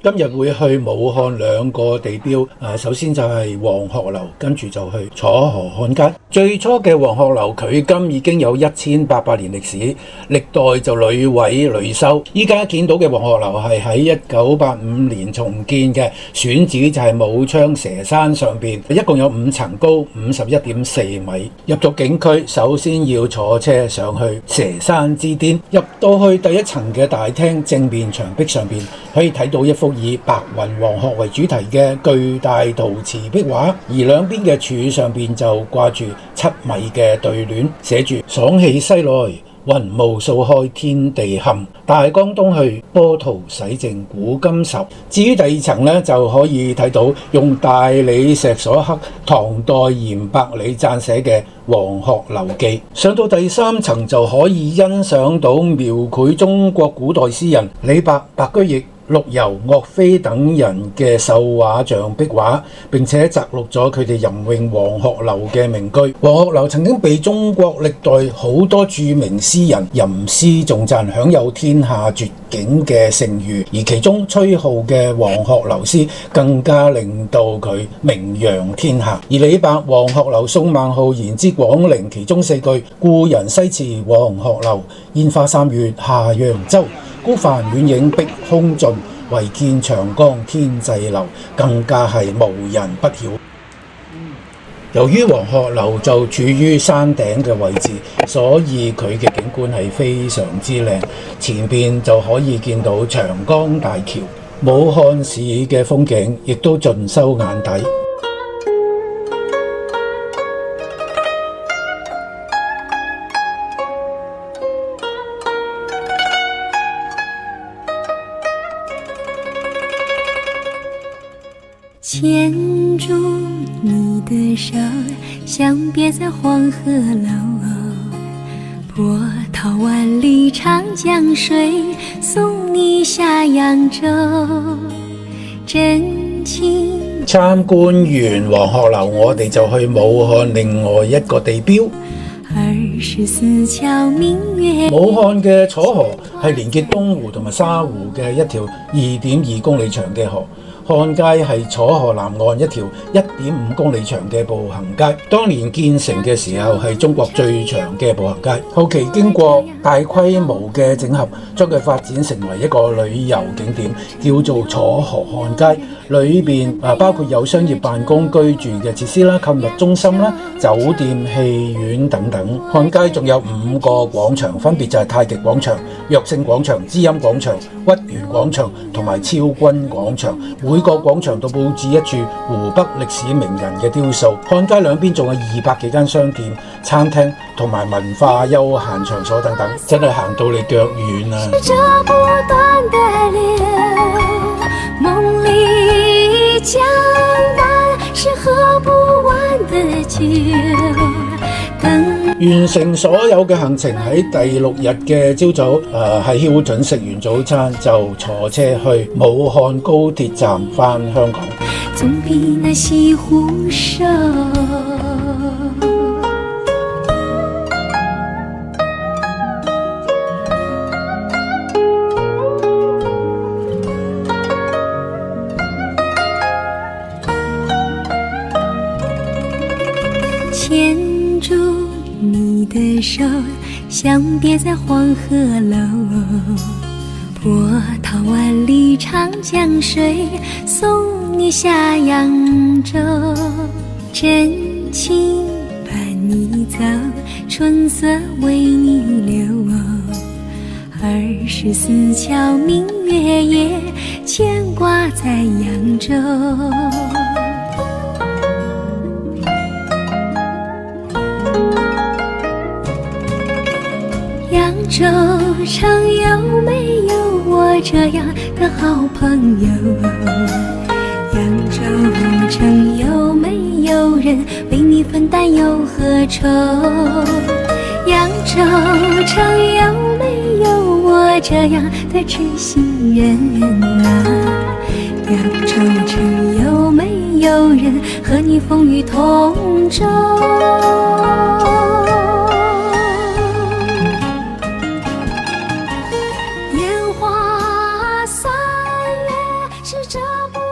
今日會去武漢兩個地標，首先就係黃鶴樓，跟住就去楚河漢街。最初嘅黃鶴樓距今已經有1800年歷史，歷代就屢毀屢修。依家見到嘅黃鶴樓係喺1985年重建嘅，選址就係武昌蛇山上邊，一共有5層高，51.4米。入咗景區，首先要坐車上去蛇山之巔，入到去第一層嘅大廳，正面牆壁上邊可以睇到一幅以白雲黃鶴為主題嘅巨大陶瓷壁畫，而兩邊嘅柱上邊就掛住7米嘅對聯，寫住爽氣西來，雲霧掃開天地冚，大江東去，波濤洗淨古今愁。至於第二層呢，就可以睇到用大理石所刻唐代嚴百里撰寫嘅黃鶴樓記。上到第3層就可以欣賞到描繪中國古代詩人李白、白居易、陸游、岳飛等人嘅繡畫像壁畫，並且摘錄咗佢哋吟詠黃鶴樓嘅名句。黃鶴樓曾經被中國歷代好多著名詩人吟詩頌讚，享有天下絕景嘅盛譽。而其中崔顥嘅黃鶴樓詩更加令到佢名揚天下。而李白黃鶴樓送孟浩然之廣陵其中4句：故人西辭黃鶴樓，煙花3月下揚州。孤帆遠影碧空盡，唯見長江天際流，更加係無人不曉。由於黃鶴樓就處於山頂嘅位置，所以佢嘅景觀係非常之靚，前邊就可以見到長江大橋，武漢市嘅風景亦都盡收眼底。牵住你的手，相別在黃鶴樓，波濤萬里長江水，送你下揚州。真情參觀完黃鶴樓，我哋就去武漢另外一個地標。24橋明月。武漢嘅楚河係連結東湖同埋沙湖嘅一條2.2公里長嘅河。漢街係楚河南岸一條1.5公里長嘅步行街，當年建成嘅時候係中國最長嘅步行街，後期經過大規模嘅整合，將佢發展成為一個旅遊景點，叫做楚河漢街。裏邊包括有商業辦公居住嘅設施啦、購物中心啦、酒店、戲院等等。漢街仲有5個廣場，分別就係太極廣場、藥聖廣場、知音廣場、屈原廣場同埋超君廣場。每個廣場都佈置一處湖北歷史名人嘅雕塑。漢街兩邊仲有200幾間商店、餐廳同埋文化休閒場所等等，真係行到你腳軟啊！夢裏江南是喝不完的酒。完成所有嘅行程，喺第6日嘅朝早，喺標準食完早餐就坐車去武漢高鐵站返香港。總比那西湖瘦。牽住你的手，相別在黃鶴樓，波濤萬里長江水，送你下揚州。真情伴你走，春色為你留。24橋明月夜，牽掛在揚州。揚州城有沒有我這樣的好朋友？揚州城有沒有人為你分擔憂和愁？揚州城有沒有我這樣的知心人啊？揚州城有沒有人和你風雨同舟？煙花3月是这不